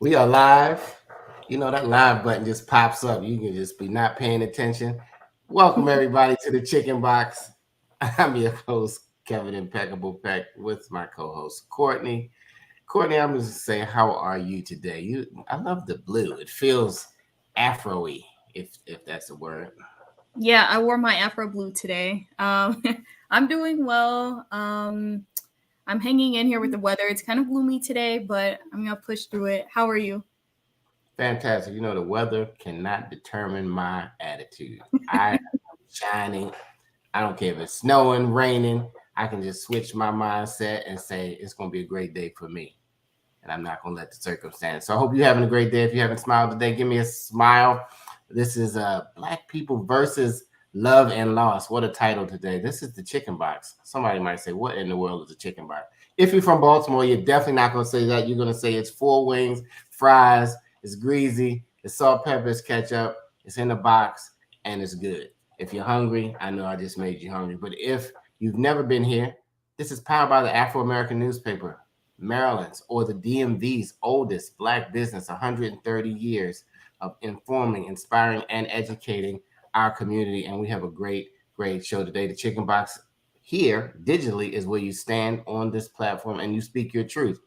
We are live. You know, that live button just pops up. You can just be not paying attention. Welcome, everybody, to the Chicken Box. I'm your host, Kevin Impeccable Peck, with my co host, Courtney. Courtney, I'm just say, how are you today? I love the blue. It feels Afro y, if that's a word. Yeah, I wore my Afro blue today. I'm doing well. I'm hanging in here with the weather. It's kind of gloomy today, but I'm gonna push through it. How are you? Fantastic. You know, the weather cannot determine my attitude. I am shining. I don't care if it's snowing, raining. I can just switch my mindset and say it's going to be a great day for me. And I'm not going to let the circumstance. So I hope you're having a great day. If you haven't smiled today, give me a smile. This is Black People versus Love and Loss. What a title today. This is the Chicken Box. Somebody might say, what in the world is a chicken box? If you're from Baltimore, you're definitely not going to say that. You're going to say it's four wings, fries, it's greasy, it's salt, pepper, it's ketchup, it's in a box, and it's good. If you're hungry, I know I just made you hungry. But if you've never been here, this is powered by the Afro American newspaper, Maryland's or the DMV's oldest Black business, 130 years of informing, inspiring, and educating our community. And we have a great show today. The Chicken Box here digitally is where you stand on this platform and you speak your truth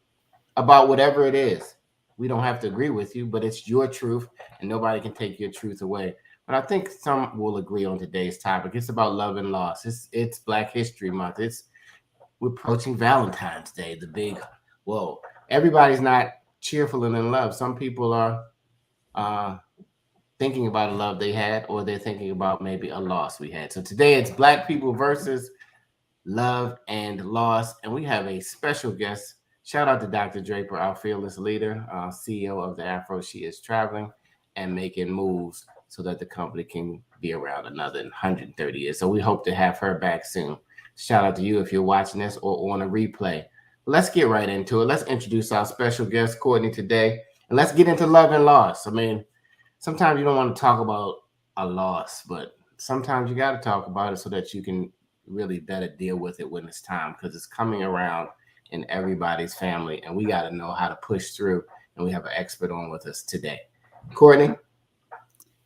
about whatever it is. We don't have to agree with you, but it's your truth, and nobody can take your truth away. But I think some will agree on today's topic. It's about love and loss. It's Black History Month. We're approaching Valentine's Day, the big whoa. Everybody's not cheerful and in love. Some people are uh, thinking about a love they had, or they're thinking about maybe a loss we had. So today it's Black people versus love and loss, and we have a special guest. Shout out to Dr. Draper, our fearless leader, CEO of the Afro. She is traveling and making moves so that the company can be around another 130 years. So we hope to have her back soon. Shout out to you if you're watching this or on a replay. Let's get right into it. Let's introduce our special guest, Courtney, today, and let's get into love and loss. I mean, sometimes you don't want to talk about a loss, but sometimes you got to talk about it so that you can really better deal with it when it's time, because it's coming around in everybody's family, and we got to know how to push through. And we have an expert on with us today. Courtney?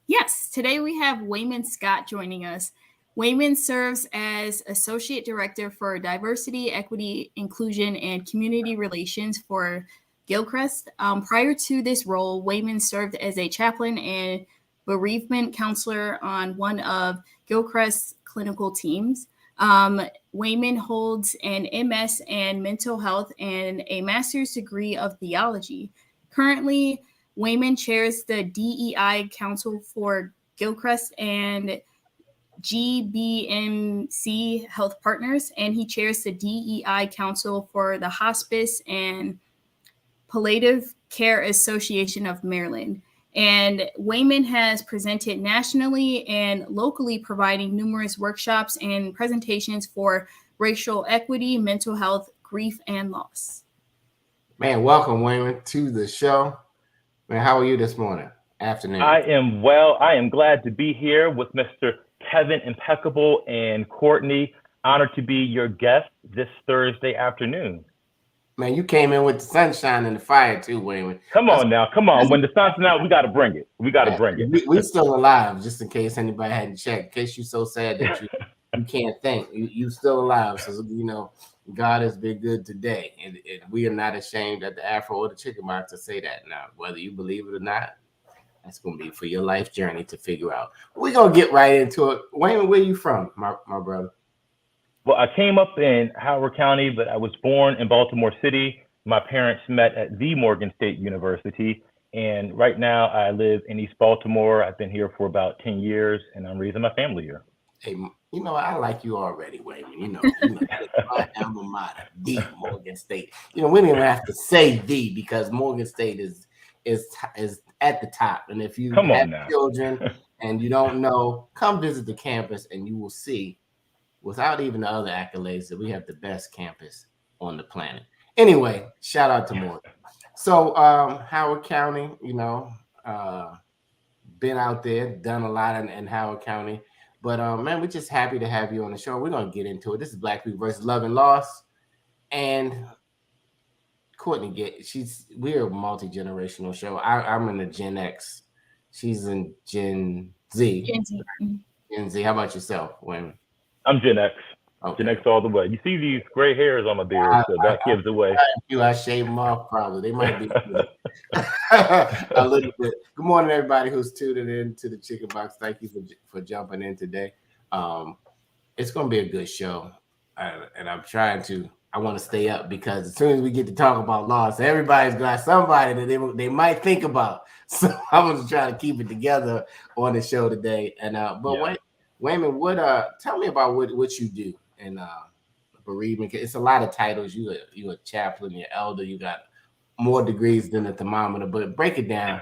Yes, today we have Wayman Scott joining us. Wayman serves as Associate Director for Diversity, Equity, Inclusion, and Community Relations for Gilchrist. Prior to this role, Wayman served as a chaplain and bereavement counselor on one of Gilchrist's clinical teams. Wayman holds an MS in mental health and a master's degree of theology. Currently, Wayman chairs the DEI Council for Gilchrist and GBMC Health Partners, and he chairs the DEI Council for the Hospice and Palliative Care Association of Maryland. And Wayman has presented nationally and locally, providing numerous workshops and presentations for racial equity, mental health, grief, and loss. Man, welcome, Wayman, to the show. Man, how are you this morning? Afternoon. I am well. I am glad to be here with Mr. Kevin Impeccable and Courtney. Honored to be your guest this Thursday afternoon. Man, you came in with the sunshine and the fire too, Wayman. Come on now, come on. When the sun's out, we got to bring it. We got to bring it. We still alive, just in case anybody hadn't checked. In case you're so sad that you can't think, you still alive. So you know, God has been good today, and we are not ashamed at the Afro or the Chicken Box to say that. Now, whether you believe it or not, that's gonna be for your life journey to figure out. We're gonna get right into it. Wayman, where you from, my brother? Well, I came up in Howard County, but I was born in Baltimore City. My parents met at the Morgan State University. And right now I live in East Baltimore. I've been here for about 10 years and I'm raising my family here. Hey, you know, I like you already, Wayman. My alma mater, the Morgan State. You know, we don't even have to say the, because Morgan State is at the top. And if you Come have on now. children and you don't know, come visit the campus and you will see, without even the other accolades, that we have the best campus on the planet. Anyway, shout out to Morgan. So Howard County, been out there, done a lot in Howard County. But man, we're just happy to have you on the show. We're gonna get into it. This is Black People versus Love and Loss. And Courtney we're a multi-generational show. I'm in the Gen X. She's in Gen Z. Gen Z. Gen Z. How about yourself, Wayman? I'm Gen X. Okay. Gen X all the way. You see these gray hairs on my beard, so that gives away. I shave them off probably. They might be a little bit. Good morning, everybody who's tuning in to the Chicken Box. Thank you for jumping in today. It's going to be a good show, and I want to stay up because as soon as we get to talk about loss, everybody's got somebody that they might think about. So I'm going to try to keep it together on the show today. And Wayman, tell me about what you do in bereavement. It's a lot of titles. You a chaplain, you're elder, you got more degrees than a thermometer, but break it down.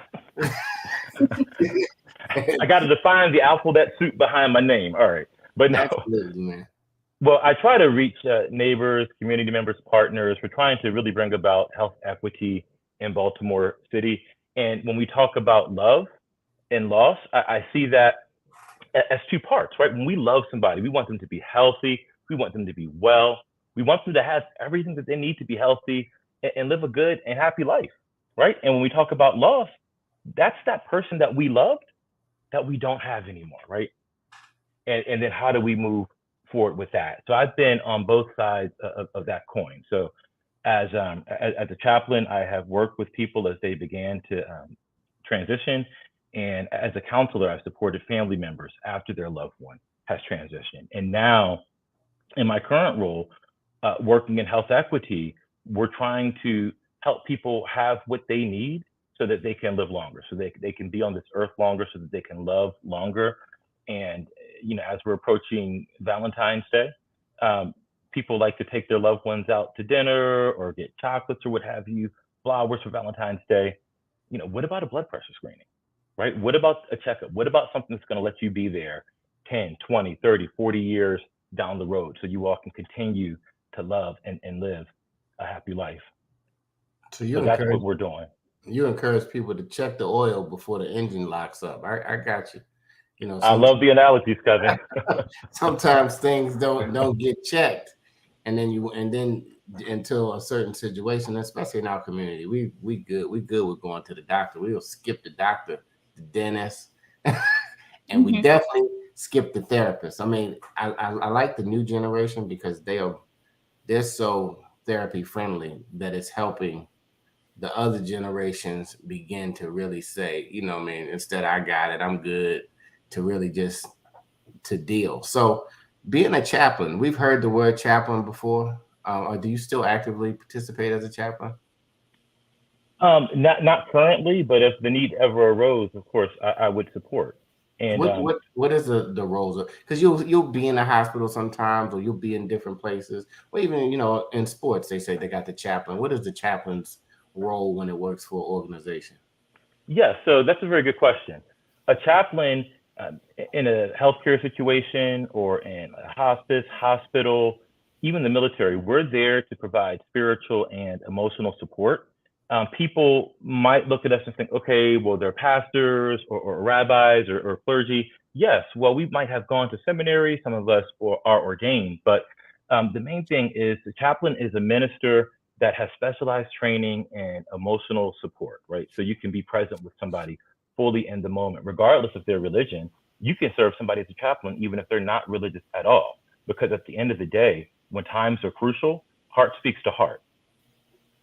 I got to define the alphabet soup behind my name. All right. But no. Absolutely, man. Well, I try to reach neighbors, community members, partners. We're trying to really bring about health equity in Baltimore City. And when we talk about love and loss, I see that as two parts, right? When we love somebody, we want them to be healthy. We want them to be well. We want them to have everything that they need to be healthy and live a good and happy life, right? And when we talk about loss, that's that person that we loved that we don't have anymore, right? And then how do we move forward with that? So I've been on both sides of that coin. So as a chaplain, I have worked with people as they began to transition. And as a counselor, I've supported family members after their loved one has transitioned. And now in my current role, working in health equity, we're trying to help people have what they need so that they can live longer, so they can be on this earth longer, so that they can love longer. And as we're approaching Valentine's Day, people like to take their loved ones out to dinner or get chocolates or what have you, flowers for Valentine's Day. What about a blood pressure screening, right? What about a checkup? What about something that's going to let you be there 10, 20, 30, 40 years down the road so you all can continue to love and live a happy life? So that's what we're doing. You encourage people to check the oil before the engine locks up. I got you. I love the analogies, Kevin. Sometimes things don't get checked, and then until a certain situation, especially in our community, we good with going to the doctor. We'll skip the doctor, the dentist, and we definitely skip the therapist. I mean, I like the new generation because they're so therapy friendly that it's helping the other generations begin to really say, instead I got it, I'm good, to really just to deal. So being a chaplain, we've heard the word chaplain before. Or do you still actively participate as a chaplain? Not currently, but if the need ever arose, of course, I would support. And what is the roles of, because you'll be in a hospital sometimes, or you'll be in different places, or even in sports they say they got the chaplain. What is the chaplain's role when it works for an organization? Yeah, so that's a very good question. A chaplain in a healthcare situation or in a hospice, hospital, even the military, we're there to provide spiritual and emotional support. People might look at us and think, okay, well, they're pastors or rabbis or clergy. Yes, well, we might have gone to seminary. Some of us are ordained, but the main thing is the chaplain is a minister that has specialized training in emotional support, right? So you can be present with somebody fully in the moment, regardless of their religion. You can serve somebody as a chaplain, even if they're not religious at all, because at the end of the day, when times are crucial, heart speaks to heart,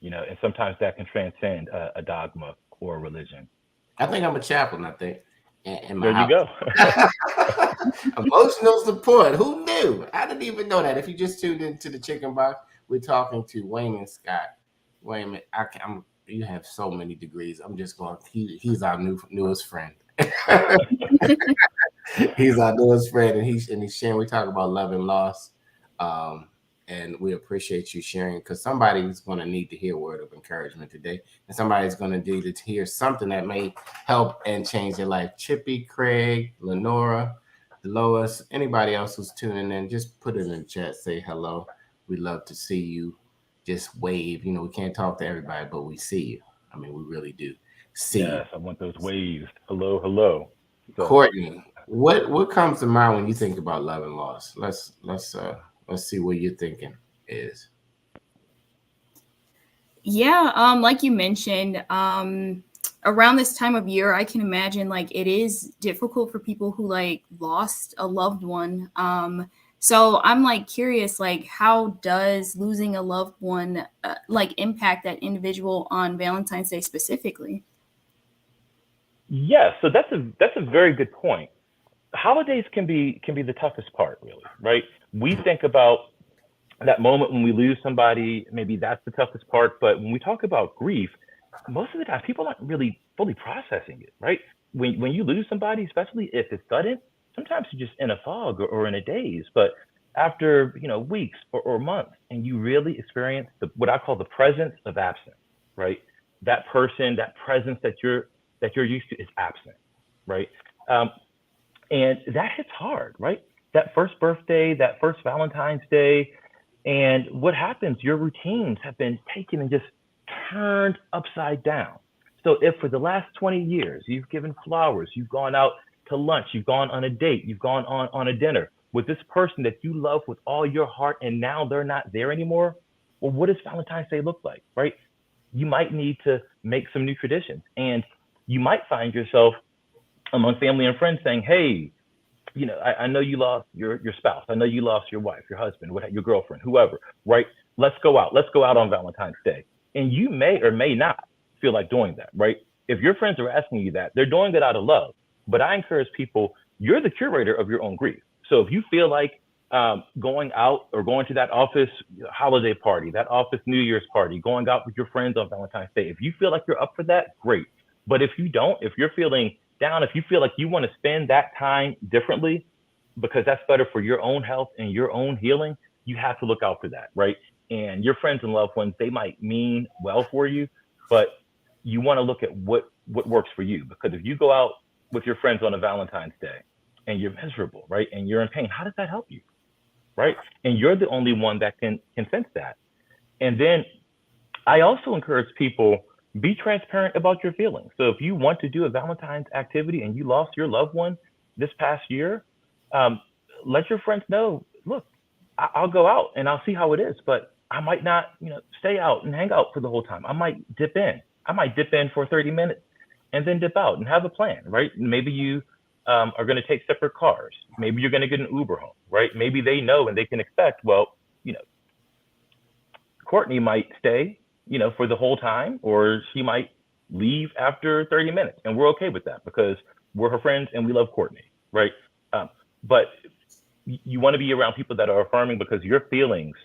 and sometimes that can transcend a dogma or a religion. I think I'm a chaplain, I think. In my there house. You go. Emotional support. Who knew? I didn't even know that. If you just tuned into the Chicken Box, we're talking to Wayman Scott. Wayman, you have so many degrees. I'm just going. He's our newest friend. He's our newest friend, and he's sharing. We talk about love and loss, and we appreciate you sharing, because somebody's going to need to hear a word of encouragement today, and somebody's going to need to hear something that may help and change their life. Chippy, Craig, Lenora, Lois, anybody else who's tuning in, just put it in the chat. Say hello. We'd love to see you. Just wave. We can't talk to everybody, but we see you. I mean, we really do see you. Yes, I want those waves. Hello, hello. So, Courtney, what comes to mind when you think about love and loss? Let's see what you're thinking is. Yeah, like you mentioned, around this time of year, I can imagine like it is difficult for people who like lost a loved one. So I'm like curious, like how does losing a loved one like impact that individual on Valentine's Day specifically? Yeah, so that's a very good point. Holidays can be the toughest part, really, right? We think about that moment when we lose somebody, maybe that's the toughest part. But when we talk about grief, most of the time people aren't really fully processing it, right? When you lose somebody, especially if it's sudden, sometimes you're just in a fog or in a daze. But after weeks or months, and you really experience what I call the presence of absence, right? That person, that presence that you're used to is absent, right? Um, and that hits hard, right? That first birthday, that first Valentine's Day, and what happens? Your routines have been taken and just turned upside down. So if for the last 20 years you've given flowers, you've gone out to lunch, you've gone on a date, you've gone on a dinner with this person that you love with all your heart, and now they're not there anymore, well, what does Valentine's Day look like, right? You might need to make some new traditions, and you might find yourself among family and friends saying, hey, I know you lost your spouse. I know you lost your wife, your husband, your girlfriend, whoever, right? Let's go out. Let's go out on Valentine's Day. And you may or may not feel like doing that, right? If your friends are asking you that, they're doing it out of love. But I encourage people, you're the curator of your own grief. So if you feel like going out or going to that office holiday party, that office New Year's party, going out with your friends on Valentine's Day, if you feel like you're up for that, great. But if you don't, if you're feeling down, if you feel like you want to spend that time differently because that's better for your own health and your own healing, you have to look out for that, right? And your friends and loved ones, they might mean well for you, but you want to look at what works for you. Because if you go out with your friends on a Valentine's Day and you're miserable, right, and you're in pain, how does that help you, right? And you're the only one that can sense that. And then I also encourage people, be transparent about your feelings. So if you want to do a Valentine's activity and you lost your loved one this past year, um, let your friends know, look, I'll go out and I'll see how it is, but I might not, stay out and hang out for the whole time. I might dip in. I might dip in for 30 minutes and then dip out and have a plan, right? Maybe you are going to take separate cars. Maybe you're going to get an Uber home, right? Maybe they know and they can expect, well, Courtney might stay, for the whole time, or she might leave after 30 minutes. And we're okay with that because we're her friends and we love Courtney, right? But you want to be around people that are affirming because your feelings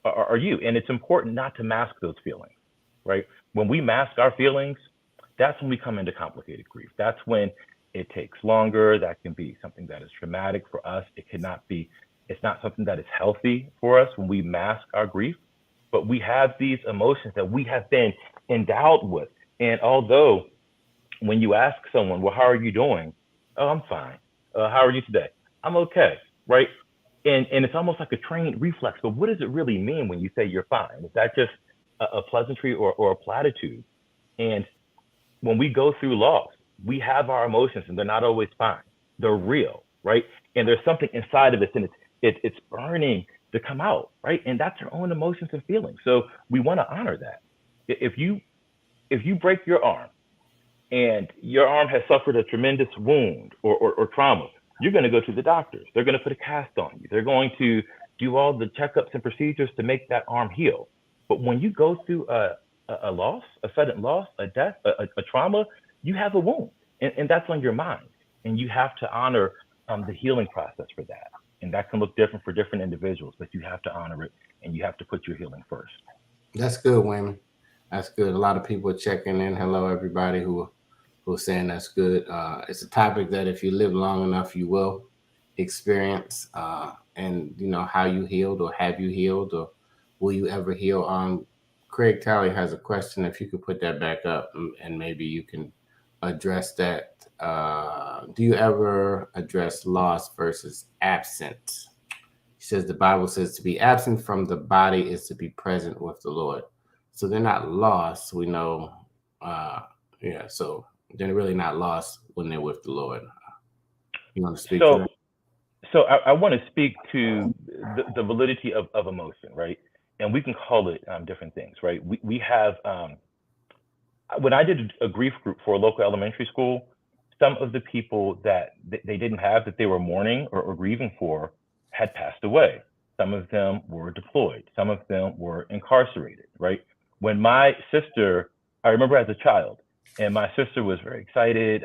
are you. And it's important not to mask those feelings, right? When we mask our feelings, that's when we come into complicated grief. That's when it takes longer. That can be something that is traumatic for us. It's not something that is healthy for us when we mask our grief. But we have these emotions that we have been endowed with. And although when you ask someone, well, how are you doing? Oh, I'm fine. How are you today? I'm okay, right? And it's almost like a trained reflex. But what does it really mean when you say you're fine? Is that just a pleasantry or a platitude? And when we go through loss, we have our emotions and they're not always fine. They're real, right? And there's something inside of us and it's burning to come out, right? And that's our own emotions and feelings. So we want to honor that. If you break your arm and your arm has suffered a tremendous wound or trauma, you're going to go to the doctors. They're going to put a cast on you. They're going to do all the checkups and procedures to make that arm heal. But when you go through a loss, a sudden loss, a death, a trauma, you have a wound, and that's on your mind. And you have to honor the healing process for that. And that can look different for different individuals, but you have to honor it and you have to put your healing first. That's good, Wayman. That's good. A lot of people checking in. Hello, everybody who's saying that's good. It's a topic that if you live long enough, you will experience. And how you healed, or have you healed, or will you ever heal? Craig Talley has a question. If you could put that back up, and maybe you can address that. Do you ever address loss versus absent? He says the Bible says to be absent from the body is to be present with the Lord. So they're not lost. We know, so they're really not lost when they're with the Lord. You want to speak to that? So I want to speak to the validity of emotion, right? and we can call it different things, right? We have, when I did a grief group for a local elementary school, some of the people that they didn't have, that they were mourning or grieving for, had passed away. Some of them were deployed. Some of them were incarcerated, right? When my sister, I remember as a child, and my sister was very excited.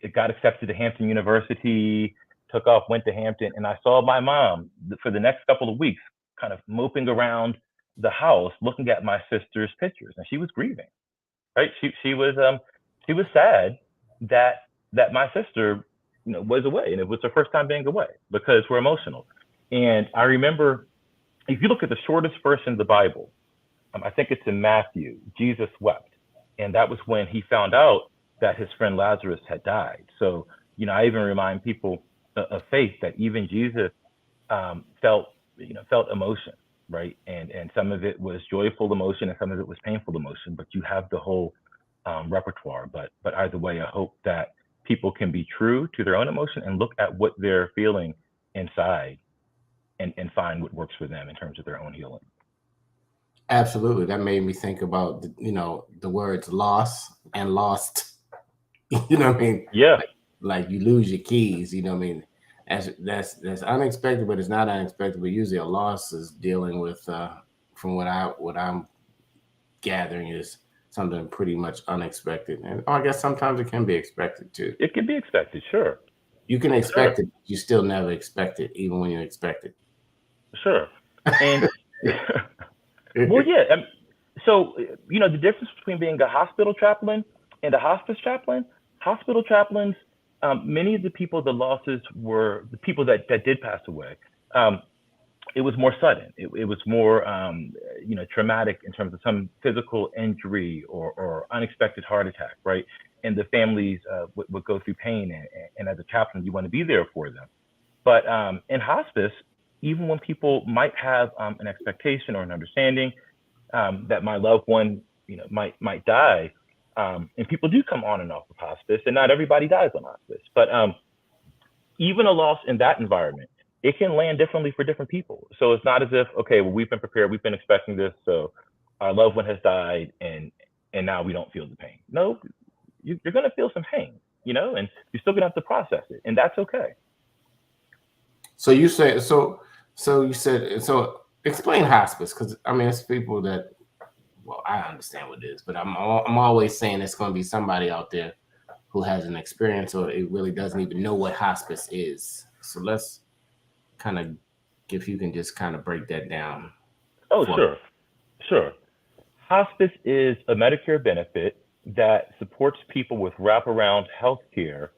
It got accepted to Hampton University, took off, went to Hampton, and I saw my mom for the next couple of weeks kind of moping around the house looking at my sister's pictures, and she was grieving, right? She was sad that my sister, was away, and it was her first time being away because we're emotional. And I remember, if you look at the shortest verse in the Bible, I think it's in Matthew, Jesus wept. And that was when he found out that his friend Lazarus had died. So, I even remind people of faith that even Jesus felt emotion, right? And some of it was joyful emotion and some of it was painful emotion, but you have the whole repertoire. But either way, I hope that people can be true to their own emotion and look at what they're feeling inside and find what works for them in terms of their own healing. Absolutely. That made me think about, the words loss and lost. You know what I mean? Yeah. Like you lose your keys, you know what I mean? That's unexpected, but it's not unexpected. But usually a loss is dealing with, from what I'm gathering, is something pretty much unexpected. And I guess sometimes it can be expected too. It can be expected, sure. You can expect it, you still never expect it, even when you expect it. Sure. And well, yeah. So, the difference between being a hospital chaplain and a hospice chaplain, hospital chaplains, many of the people, the losses were the people that did pass away. It was more sudden. It was more, traumatic in terms of some physical injury or unexpected heart attack, right? And the families would go through pain. And as a chaplain, you want to be there for them. But in hospice, even when people might have an expectation or an understanding that my loved one, might die, and people do come on and off of hospice, and not everybody dies on hospice, but even a loss in that environment, it can land differently for different people. So it's not as if, okay, well, we've been prepared, we've been expecting this, so our loved one has died, and now we don't feel the pain. No, you're going to feel some pain, and you're still going to have to process it, and that's okay. So you said, explain hospice, because it's people that, well, I understand what it is, but I'm always saying it's going to be somebody out there who has an experience or it really doesn't even know what hospice is. So let's kind of, if you can just kind of break that down. Oh, sure. Hospice is a Medicare benefit that supports people with wraparound health care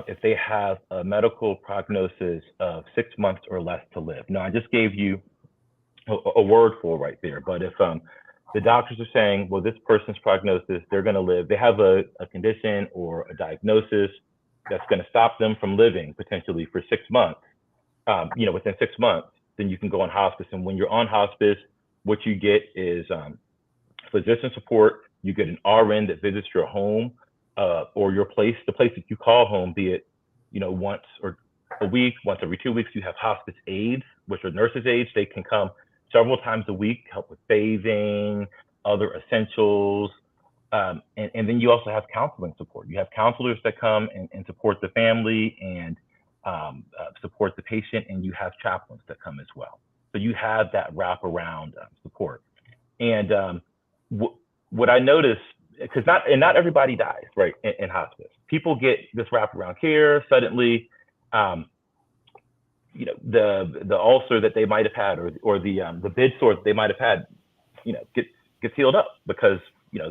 if they have a medical prognosis of 6 months or less to live. Now, I just gave you a word for right there, but if the doctors are saying, well, this person's prognosis, they're going to live, they have a condition or a diagnosis that's going to stop them from living potentially for 6 months, within 6 months, then you can go on hospice. And when you're on hospice, what you get is physician support. You get an RN that visits your home or your place, the place that you call home, be it, once or a week, once every 2 weeks. You have hospice aides, which are nurses' aides. They can come several times a week, help with bathing, other essentials. And then you also have counseling support. You have counselors that come and support the family and support the patient, and you have chaplains that come as well. So you have that wraparound support. And what I noticed, because not everybody dies, right, in hospice. People get this wraparound care suddenly. The ulcer that they might have had, or the bid sore that they might have had, gets healed up because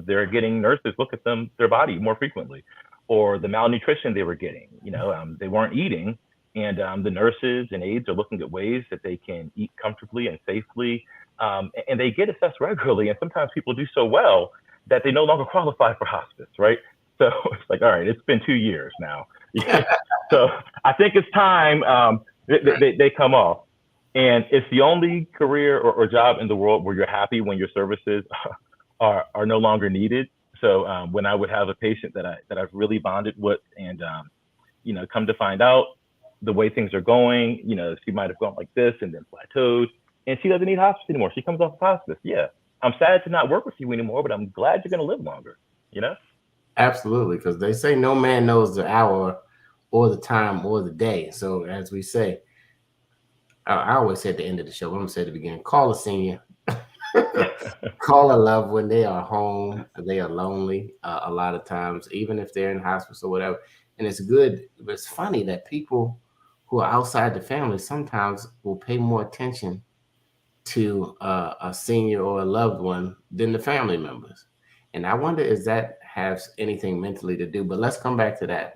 they're getting nurses look at their body more frequently, or the malnutrition they were getting, they weren't eating, and the nurses and aides are looking at ways that they can eat comfortably and safely, and they get assessed regularly. And sometimes people do so well that they no longer qualify for hospice, right? So it's like, all right, it's been 2 years now. So I think it's time they come off. And it's the only career or job in the world where you're happy when your services are no longer needed. So when I would have a patient that I've really bonded with, and come to find out the way things are going, she might have gone like this and then plateaued. and she doesn't need hospice anymore. She comes off of hospice. Yeah, I'm sad to not work with you anymore, but I'm glad you're going to live longer. You know? Absolutely, because they say no man knows the hour or the time or the day. So as we say, I always say at the end of the show, I'm going to say at the beginning, call a senior, call a loved one. They are home. They are lonely a lot of times, even if they're in hospice or whatever. And it's good. But it's funny that people who are outside the family sometimes will pay more attention to a senior or a loved one than the family members. And I wonder if that has anything mentally to do. But let's come back to that.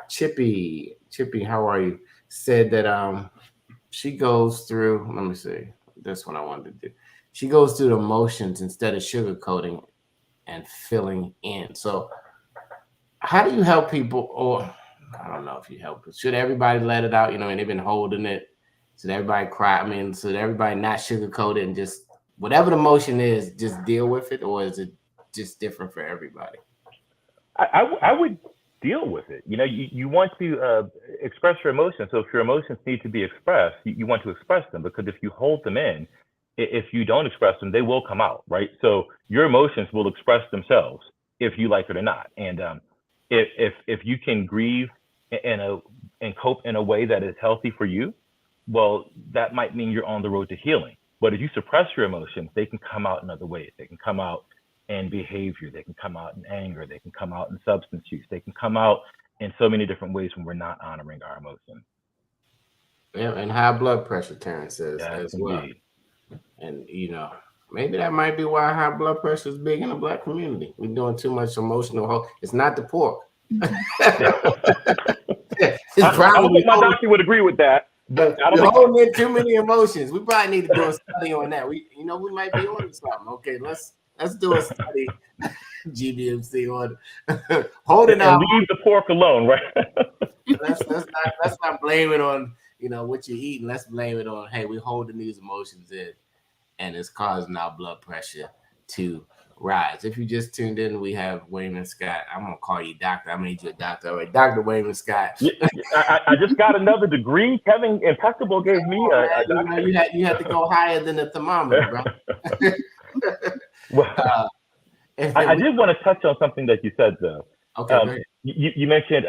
Chippy, how are you? Said that she goes through, let me see, this one I wanted to do. She goes through the motions instead of sugarcoating and filling in. So how do you help people? Or I don't know if you help, but should everybody let it out? You know, and they've been holding it. Should everybody cry? I mean, should everybody not sugarcoat it and just whatever the emotion is, just deal with it? Or is it just different for everybody? I would deal with it. You know, you want to express your emotions. So if your emotions need to be expressed, you want to express them, because if you hold them in, if you don't express them, they will come out, right? So your emotions will express themselves if you like it or not. And if you can grieve and cope in a way that is healthy for you, well, that might mean you're on the road to healing. But if you suppress your emotions, they can come out in other ways. They can come out in behavior. They can come out in anger. They can come out in substance use. They can come out in so many different ways when we're not honoring our emotions. Yeah, and high blood pressure, Terrence says, Yes, as well. indeed. And, you know, maybe that might be why high blood pressure is big in the Black community. We're doing too much emotional. It's not the pork. I don't think my doctor would agree with that. But you're holding in too many emotions. We probably need to do a study on that. We might be on something. Okay, let's do a study, GBMC, on holding and out. Leave the pork alone, right? let's not blame it on what you're eating. Let's blame it on, hey, we're holding these emotions in, and it's causing our blood pressure to rise. If you just tuned in, we have Wayman Scott. I'm gonna call you doctor. I made you a doctor. All right, Dr. Wayman Scott. I just got another degree. Kevin Impeccable gave me you had to go higher than the thermometer, bro. Well, I did want to touch on something that you said, though. Okay, you mentioned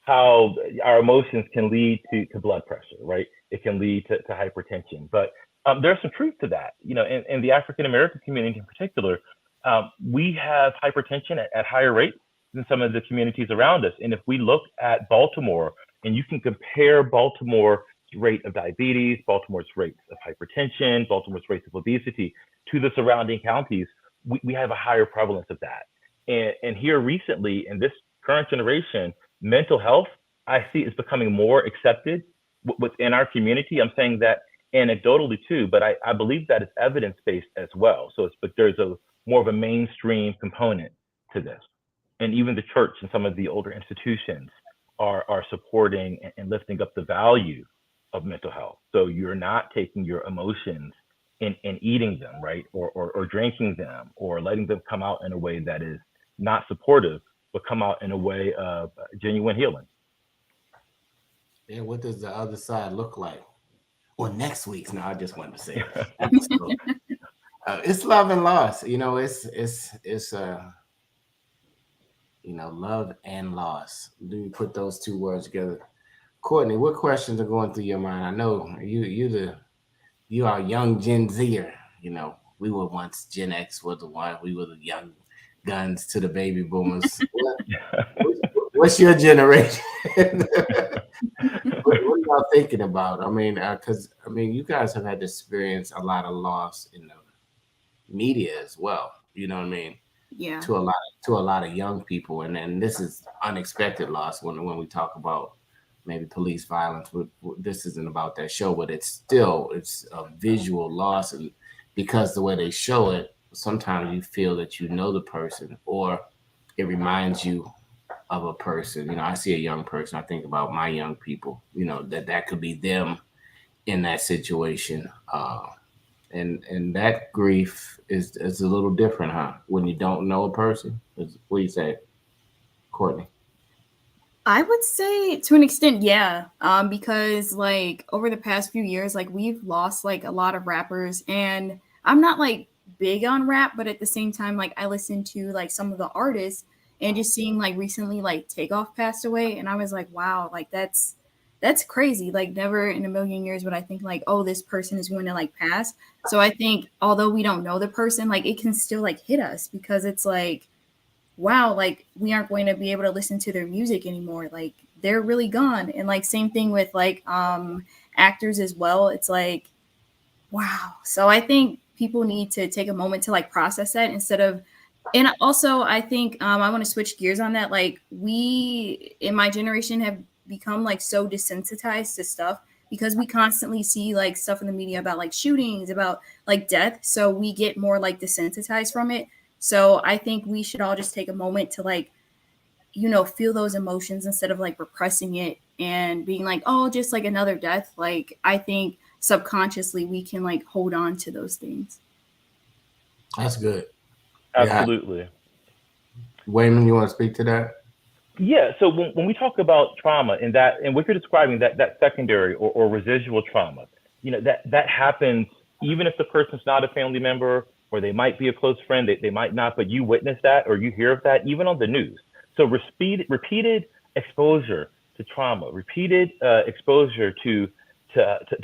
how our emotions can lead to blood pressure, right? It can lead to hypertension, but there's some truth to that. You know, in the African American community in particular, we have hypertension at higher rates than some of the communities around us. And if we look at Baltimore, and you can compare Baltimore's rate of diabetes, Baltimore's rates of hypertension, Baltimore's rates of obesity to the surrounding counties, we have a higher prevalence of that. And here recently, in this current generation, mental health, I see, is becoming more accepted within our community. I'm saying that anecdotally too, but I believe that it's evidence-based as well. So there's more of a mainstream component to this. And even the church and some of the older institutions are supporting and lifting up the value of mental health. So you're not taking your emotions and eating them, right? Or drinking them, or letting them come out in a way that is not supportive, but come out in a way of genuine healing. Yeah, what does the other side look like? Well, next week's. No, I just wanted to say it's love and loss. It's love and loss. Do you put those two words together? Courtney, what questions are going through your mind? I know you are young Gen Zer. We were once Gen X was the one. We were the young guns to the baby boomers. What's your generation? What are y'all thinking about? I mean, because you guys have had to experience a lot of loss in the media as well. You know what I mean? Yeah. To a lot of young people, and this is unexpected loss when we talk about maybe police violence. This isn't about that show, but it's a visual loss, and because the way they show it, sometimes you feel that you know the person, or it reminds you of a person. I see a young person, I think about my young people, that could be them in that situation. And that grief is a little different, huh? When you don't know a person. What do you say, Courtney? I would say to an extent, yeah. Because like over the past few years, like we've lost like a lot of rappers, and I'm not like big on rap, but at the same time, like I listen to like some of the artists, and just seeing like recently like Takeoff passed away, and I was like, wow, like that's crazy. Like never in a million years would I think like, oh, this person is going to like pass. So I think although we don't know the person, like it can still like hit us because it's like wow, like we aren't going to be able to listen to their music anymore. Like they're really gone. And like same thing with like actors as well. It's like wow. So I think people need to take a moment to like process that instead of and also I think I want to switch gears on that. Like we in my generation have become like so desensitized to stuff because we constantly see like stuff in the media about like shootings, about like death. So we get more like desensitized from it. So I think we should all just take a moment to like, you know, feel those emotions instead of like repressing it and being like, oh, just like another death. Like I think subconsciously we can like hold on to those things. That's good. Absolutely. Yeah. Wayman, you want to speak to that? Yeah. So when we talk about trauma and that, and what you're describing, that secondary or residual trauma, that happens even if the person's not a family member or they might be a close friend, they might not, but you witness that or you hear of that even on the news. So repeated exposure to trauma, repeated exposure to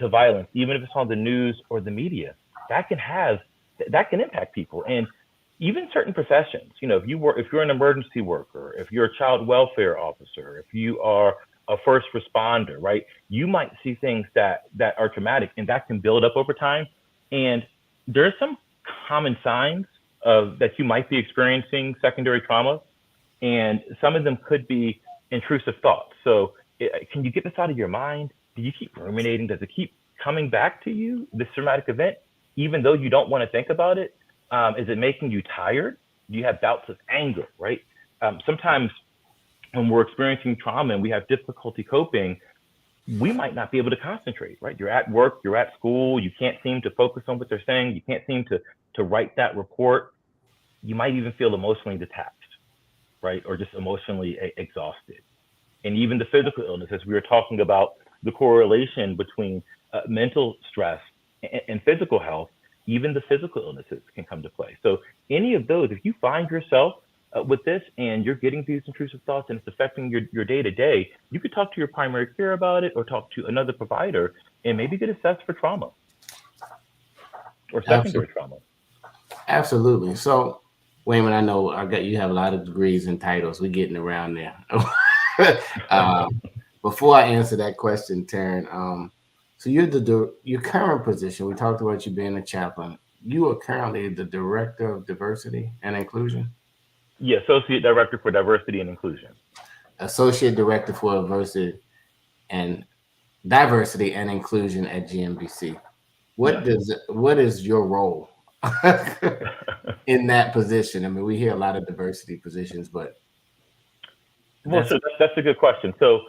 violence, even if it's on the news or the media, that can impact people. And even certain professions, if you're an emergency worker, if you're a child welfare officer, if you are a first responder, right, you might see things that are traumatic and that can build up over time. And there's some common signs of that you might be experiencing secondary trauma, and some of them could be intrusive thoughts. So can you get this out of your mind? Do you keep ruminating? Does it keep coming back to you, this traumatic event, even though you don't want to think about it? Is it making you tired? Do you have bouts of anger, right? Sometimes when we're experiencing trauma and we have difficulty coping, we might not be able to concentrate, right? You're at work, you're at school, you can't seem to focus on what they're saying, you can't seem to write that report. You might even feel emotionally detached, right? Or just emotionally exhausted. And even the physical illness, as we were talking about the correlation between mental stress and physical health, even the physical illnesses can come to play. So any of those, if you find yourself with this and you're getting these intrusive thoughts and it's affecting your day-to-day, you could talk to your primary care about it or talk to another provider and maybe get assessed for trauma or secondary trauma. Absolutely. So, Wayman, I know you have a lot of degrees and titles. We're getting around there. Before I answer that question, Taryn, so your current position, we talked about you being a chaplain. You are currently the Director of Diversity and Inclusion? Yeah, Associate Director for Diversity and Inclusion. Associate Director for Diversity and Inclusion at GMBC. What is your role in that position? I mean, we hear a lot of diversity positions, but that's a good question. So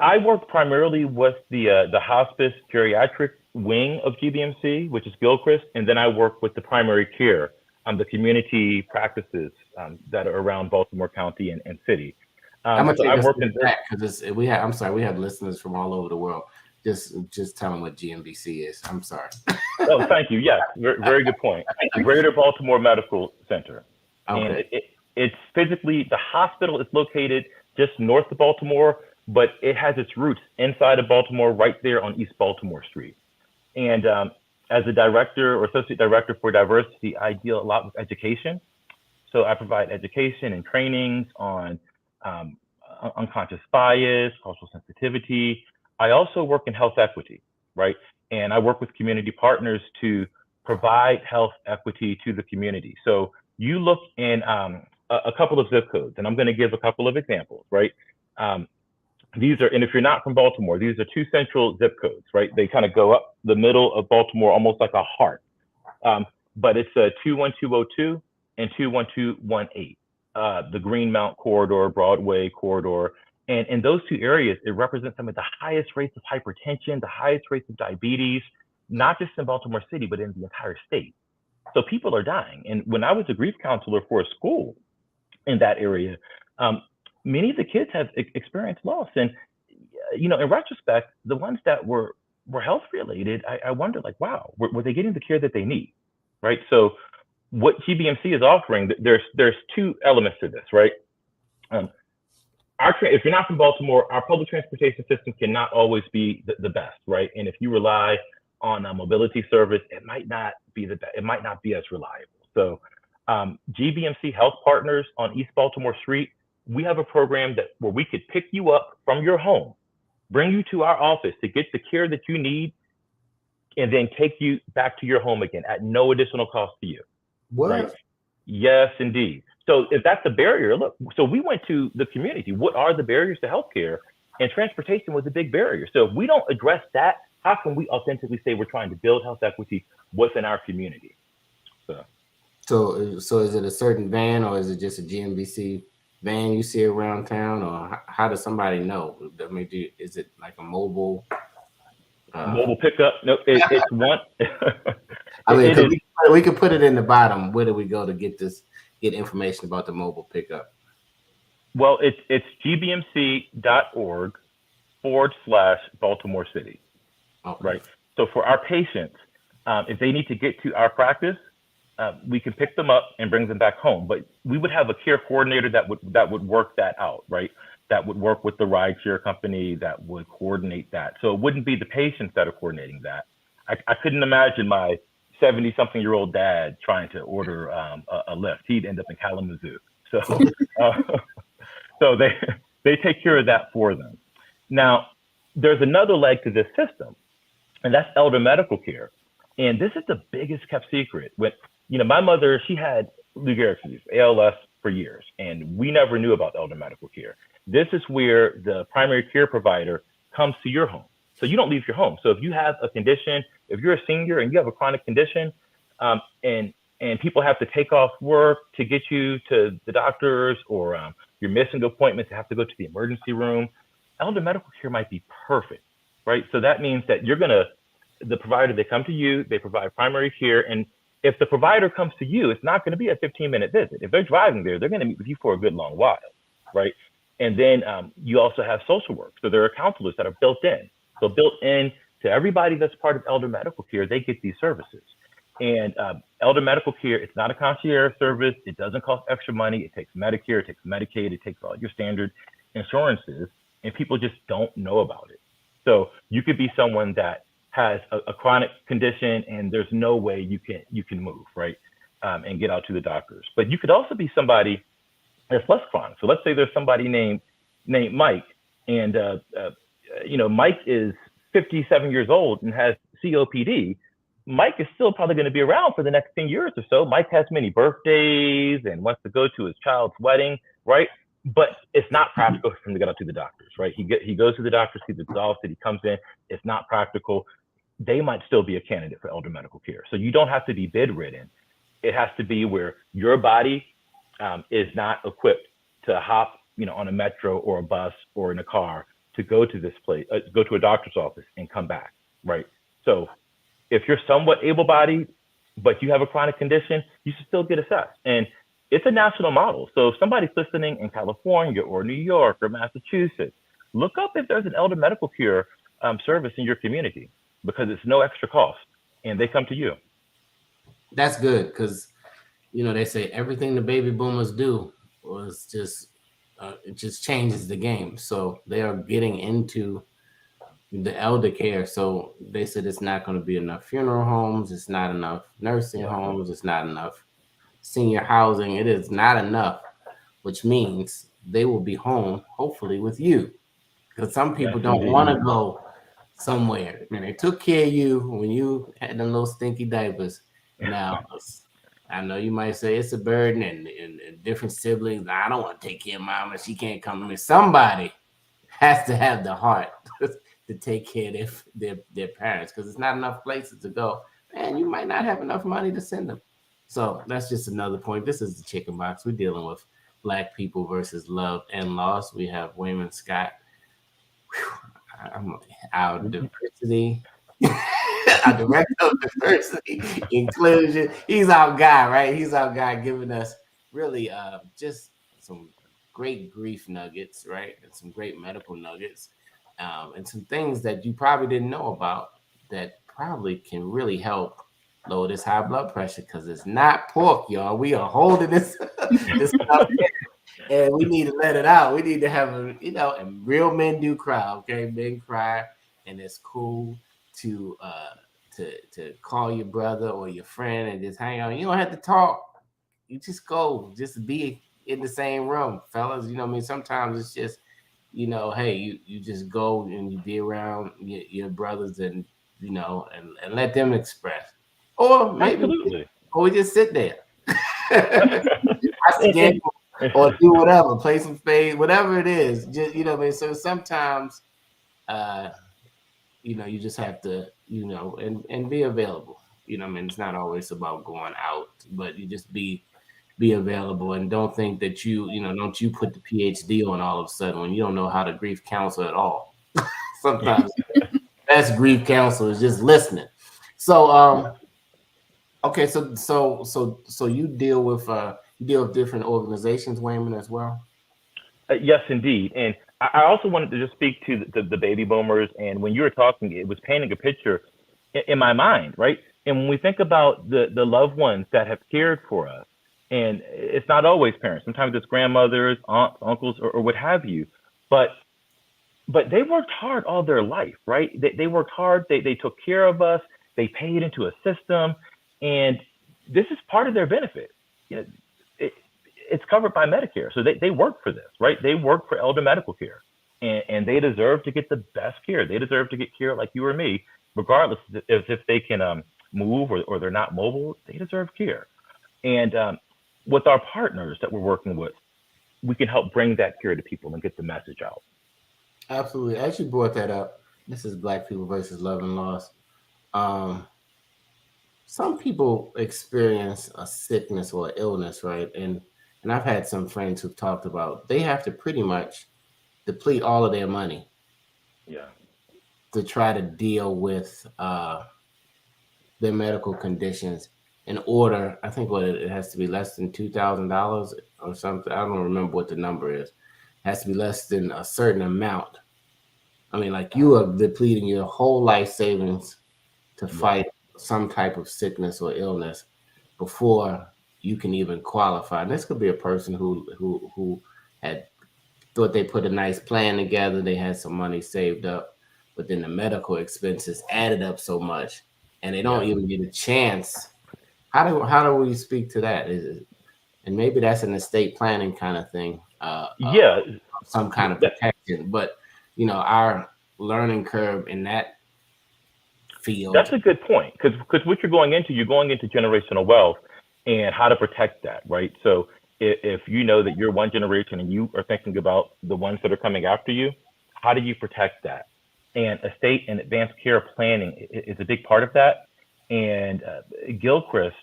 I work primarily with the hospice geriatric wing of GBMC, which is Gilchrist, and then I work with the primary care, the community practices that are around Baltimore County and city. I'm gonna take us back because we have listeners from all over the world. Just tell them what GMBC is. I'm sorry. Oh, thank you. Yes, very good point. Greater Baltimore Medical Center. Okay. And it's physically, the hospital is located just north of Baltimore, but it has its roots inside of Baltimore, right there on East Baltimore Street. And as a director or associate director for diversity, I deal a lot with education. So I provide education and trainings on unconscious bias, cultural sensitivity. I also work in health equity, right? And I work with community partners to provide health equity to the community. So you look in a couple of zip codes, and I'm going to give a couple of examples, right? These are, and if you're not from Baltimore, these are two central zip codes, right? They kind of go up the middle of Baltimore, almost like a heart. But it's 21202 and 21218, the Greenmount corridor, Broadway corridor. And in those two areas, it represents some of the highest rates of hypertension, the highest rates of diabetes, not just in Baltimore City, but in the entire state. So people are dying. And when I was a grief counselor for a school in that area, many of the kids have experienced loss. And, in retrospect, the ones that were health related, I wonder, like, wow, were they getting the care that they need? Right. So what GBMC is offering, there's two elements to this, right? If you're not from Baltimore, our public transportation system cannot always be the best, right? And if you rely on a mobility service, it might not be the best. It might not be as reliable. So GBMC Health Partners on East Baltimore Street, we have a program where we could pick you up from your home, bring you to our office to get the care that you need, and then take you back to your home again at no additional cost to you. What? Right? Yes, indeed. So if that's a barrier, look, so we went to the community. What are the barriers to healthcare? And transportation was a big barrier. So if we don't address that, how can we authentically say we're trying to build health equity within our community? So is it a certain van, or is it just a GMBC van you see around town, or how does somebody know? I mean, is it like a mobile? Mobile pickup? No, it's one. I mean, we could put it in the bottom. Where do we go to get information about the mobile pickup? Well, it's gbmc.org/Baltimore City. Okay. Right. So for our patients, if they need to get to our practice, we can pick them up and bring them back home. But we would have a care coordinator that would work that out, right? That would work with the rideshare company that would coordinate that. So it wouldn't be the patients that are coordinating that. I couldn't imagine my 70-something-year-old dad trying to order a lift. He'd end up in Kalamazoo. So so they take care of that for them. Now, there's another leg to this system, and that's elder medical care. And this is the biggest kept secret. When my mother, she had Lou Gehrig's disease, ALS, for years, and we never knew about elder medical care. This is where the primary care provider comes to your home. So you don't leave your home. So if you have a condition, if you're a senior and you have a chronic condition, and people have to take off work to get you to the doctors, or you're missing appointments, you have to go to the emergency room, elder medical care might be perfect, right? So that means that the provider, they come to you, they provide primary care. And if the provider comes to you, it's not going to be a 15-minute visit. If they're driving there, they're going to meet with you for a good long while, right? And then you also have social work. So there are counselors that are built in. So built in to everybody that's part of elder medical care, they get these services. And elder medical care, it's not a concierge service. It doesn't cost extra money. It takes Medicare, it takes Medicaid, it takes all your standard insurances, and people just don't know about it. So you could be someone that has a chronic condition and there's no way you can move, right? And get out to the doctors. But you could also be somebody that's less chronic. So let's say there's somebody named Mike, and Mike is 57 years old and has COPD. Mike is still probably going to be around for the next 10 years or so. Mike has many birthdays and wants to go to his child's wedding, right? But it's not practical for him to get out to the doctors, right? He goes to the doctors, he's exhausted, he comes in, it's not practical. They might still be a candidate for elder medical care. So you don't have to be bedridden. It has to be where your body is not equipped to hop, on a metro or a bus or in a car to go to this place, go to a doctor's office and come back, right? So if you're somewhat able-bodied, but you have a chronic condition, you should still get assessed. And it's a national model. So if somebody's listening in California or New York or Massachusetts, look up if there's an elder medical care service in your community, because it's no extra cost and they come to you. That's good, because, they say everything the baby boomers do was just, it just changes the game. So they are getting into the elder care. So they said it's not going to be enough funeral homes. It's not enough nursing homes. It's not enough senior housing. It is not enough, which means they will be home, hopefully, with you. Because some people don't want to go somewhere. I mean, they took care of you when you had them little stinky diapers. Now, I know you might say it's a burden and different siblings. I don't want to take care of mama. She can't come to me. Somebody has to have the heart to take care of their parents, because it's not enough places to go. And you might not have enough money to send them. So that's just another point. This is the chicken box. We're dealing with Black people versus love and loss. We have Wayman Scott. Our diversity, our director of diversity inclusion. He's our guy, right? He's our guy, giving us really just some great grief nuggets, right? And some great medical nuggets, and some things that you probably didn't know about that probably can really help lower this high blood pressure because it's not pork, y'all. We are holding this, this stuff in, and we need to let it out. We need to have a, and real men do cry, okay? Men cry, and it's cool to to call your brother or your friend and just hang out. You don't have to talk. You just go, just be in the same room, fellas. You know what I mean? Sometimes it's just, hey, you just go and you be around your brothers and and let them express. Or maybe Absolutely. or we just sit there. I And, scan or do whatever, play some spades, whatever it is. Just what I mean. So sometimes you just have to, and be available. I mean, it's not always about going out, but you just be available and don't think that don't you put the PhD on all of a sudden when you don't know how to grief counsel at all. Sometimes best grief counsel is just listening. So okay, so you deal with different organizations, Wayman, as well. Yes, indeed. And I also wanted to just speak to the baby boomers. And when you were talking, it was painting a picture in my mind, right? And when we think about the loved ones that have cared for us, and it's not always parents, sometimes it's grandmothers, aunts, uncles, or what have you, but they worked hard all their life, right? They worked hard, they took care of us, they paid into a system, and this is part of their benefit. It's covered by Medicare. So they work for this, right? They work for elder medical care, and they deserve to get the best care. They deserve to get care like you or me, regardless if they can move or they're not mobile. They deserve care. And with our partners that we're working with, we can help bring that care to people and get the message out. Absolutely. As you brought that up, this is Black people versus love and loss. Some people experience a sickness or illness, right? And I've had some friends who've talked about they have to pretty much deplete all of their money, to try to deal with their medical conditions in order. I think it has to be less than $2,000 or something. I don't remember what the number is. It has to be less than a certain amount. I mean, like you are depleting your whole life savings to fight some type of sickness or illness before you can even qualify. And this could be a person who had thought they put a nice plan together. They had some money saved up, but then the medical expenses added up so much, and they don't even get a chance. How do we speak to that? And maybe that's an estate planning kind of thing. Some kind of protection, but our learning curve in that field. That's a good point, because what you're going into generational wealth and how to protect that, right? So if you know that you're one generation and you are thinking about the ones that are coming after you, how do you protect that? And estate and advanced care planning is a big part of that. And Gilchrist,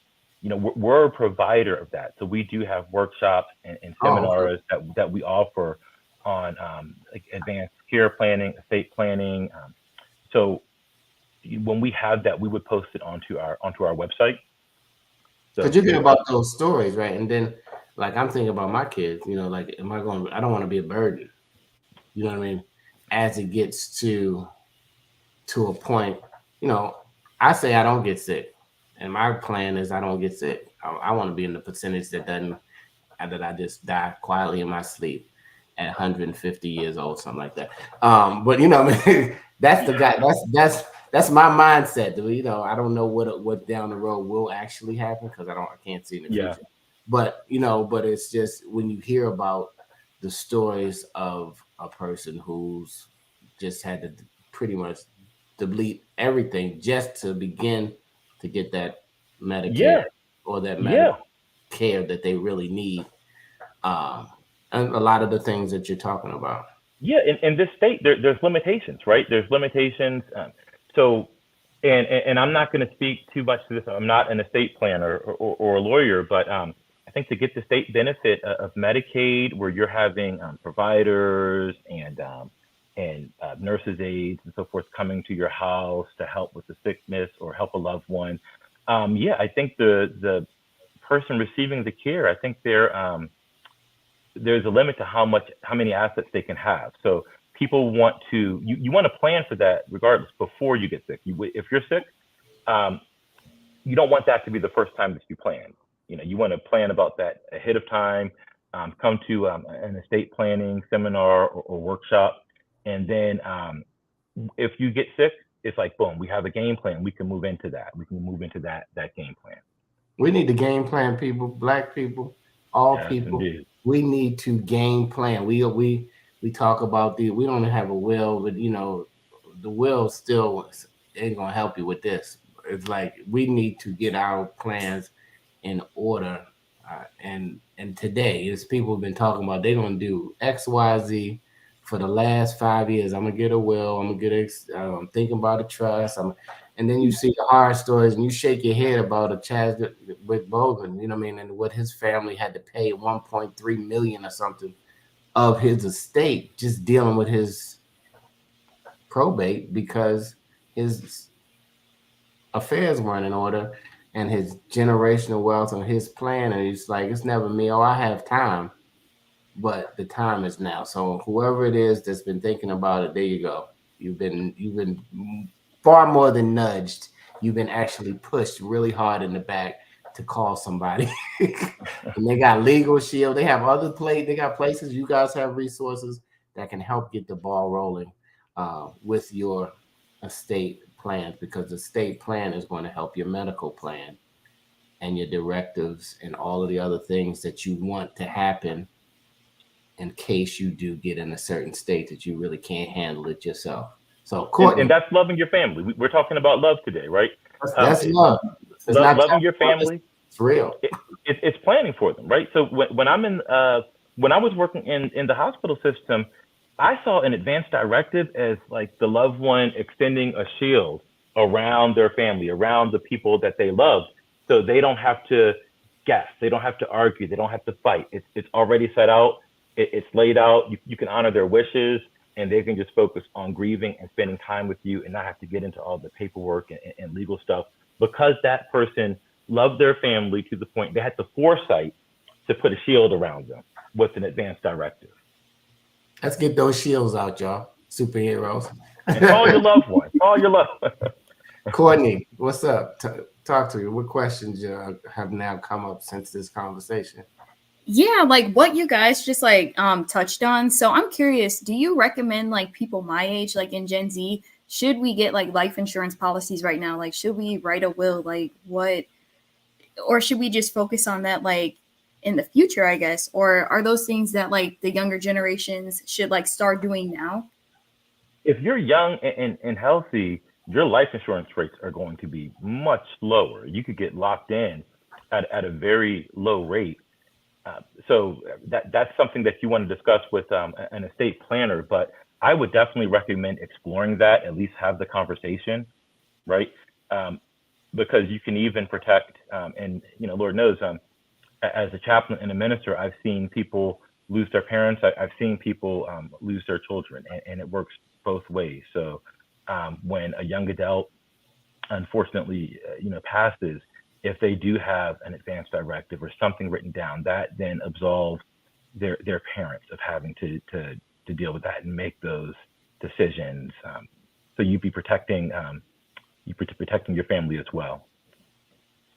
we're a provider of that. So we do have workshops and seminars that we offer on like advanced care planning, estate planning. So when we have that, we would post it onto our website. Because you hear about those stories, right? And then, like, I'm thinking about my kids. Like, I don't want to be a burden. You know what I mean? As it gets to a point, I say I don't get sick, and my plan is I don't get sick. I want to be in the percentage that I just die quietly in my sleep at 150 years old, something like that. But I mean, that's the guy. That's my mindset. I don't know what down the road will actually happen because I can't see in the future. But but it's just when you hear about the stories of a person who's just had to pretty much deplete everything just to begin to get that Medicare or that medical care that they really need, and a lot of the things that you're talking about. Yeah, in this state, there's limitations, right? There's limitations. So, and I'm not going to speak too much to this. I'm not an estate planner or a lawyer, but I think to get the state benefit of Medicaid, where you're having providers and nurses' aides and so forth coming to your house to help with the sickness or help a loved one. I think the person receiving the care, I think there's a limit to how many assets they can have. So people want to, you want to plan for that regardless before you get sick. If you're sick, you don't want that to be the first time that you plan. You want to plan about that ahead of time. Come to an estate planning seminar or workshop, and then if you get sick, it's like boom, we have a game plan. We can move into that. We can move into that game plan. We need to game plan, people, Black people, all Yes, people. indeed. We need to game plan. We talk about we don't have a will, but the will still ain't gonna help you with this. It's like we need to get our plans in order. And today, as people have been talking about, they're gonna do X, Y, Z for the last 5 years. I'm gonna get a will. I'm gonna get. I'm thinking about a trust. And then you see the horror stories, and you shake your head about a Chadwick Boseman. You know what I mean? And what his family had to pay $1.3 million or something of his estate just dealing with his probate because his affairs weren't in order and his generational wealth and his plan. And he's like, it's never me. Oh, I have time, but the time is now. So whoever it is that's been thinking about it, there you go. You've been far more than nudged. You've been actually pushed really hard in the back to call somebody. And they got Legal Shield. They have they got places. You guys have resources that can help get the ball rolling with your estate plans, because the estate plan is going to help your medical plan and your directives and all of the other things that you want to happen in case you do get in a certain state that you really can't handle it yourself. So, Courtney, and that's loving your family. We're talking about love today, right? That's love. It's not loving your family. It's real. It's planning for them, right? So when I was working in the hospital system, I saw an advanced directive as like the loved one extending a shield around their family, around the people that they love, so they don't have to guess, they don't have to argue, they don't have to fight. It's already set out. It's laid out. You can honor their wishes, and they can just focus on grieving and spending time with you and not have to get into all the paperwork and legal stuff, because that person loved their family to the point they had the foresight to put a shield around them with an advanced directive. Let's get those shields out, y'all. Superheroes. And all your loved ones. All your loved ones. Courtney, what's up? Talk to me. What questions have now come up since this conversation? Yeah, like what you guys just touched on. So I'm curious, do you recommend like people my age, like in Gen Z, should we get like life insurance policies right now? Like, should we write a will? Like what, or should we just focus on that like in the future, I guess? Or are those things that like the younger generations should like start doing now? If you're young and healthy, your life insurance rates are going to be much lower. You could get locked in at a very low rate. So that's something that you want to discuss with an estate planner, but I would definitely recommend exploring that, at least have the conversation, right? Because you can even protect, and Lord knows, as a chaplain and a minister, I've seen people lose their parents. I've seen people lose their children, and it works both ways. So when a young adult, unfortunately, passes, if they do have an advanced directive or something written down, that then absolves their parents of having to deal with that and make those decisions. So you'd be protecting your family as well.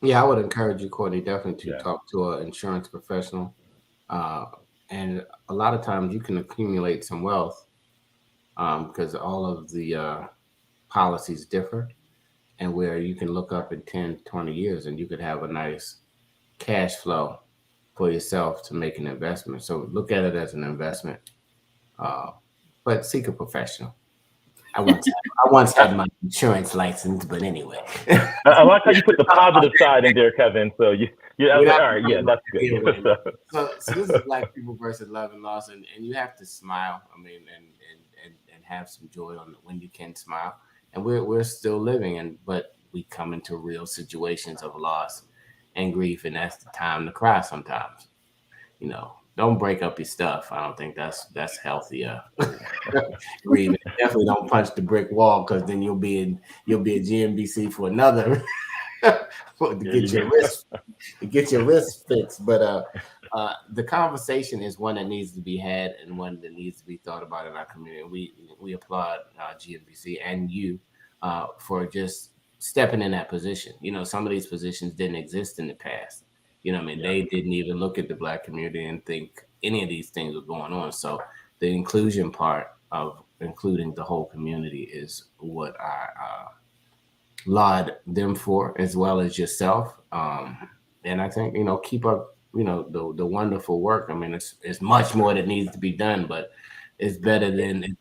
Yeah, I would encourage you, Courtney, definitely to talk to an insurance professional. And a lot of times you can accumulate some wealth because all of the policies differ, and where you can look up in 10, 20 years and you could have a nice cash flow for yourself to make an investment. So look at it as an investment, but seek a professional. I once had my insurance license, but anyway. I like how you put the positive side in there, Kevin. So all right, yeah, that's good. So this is Black people versus love and loss, and you have to smile. I mean, and have some joy when you can smile. And we're still living, but we come into real situations of loss and grief, and that's the time to cry sometimes. Don't break up your stuff. I don't think that's healthy. Grieving. Definitely don't punch the brick wall, because then you'll be a GMBC for another to get your wrist fixed. But the conversation is one that needs to be had and one that needs to be thought about in our community. We applaud GNBC and you for just stepping in that position. You know, some of these positions didn't exist in the past. You know what I mean? They didn't even look at the Black community and think any of these things were going on. So the inclusion part of including the whole community is what I laud them for, as well as yourself. And I think, you know, keep up, you know, the wonderful work. I mean, it's much more that needs to be done, but it's better than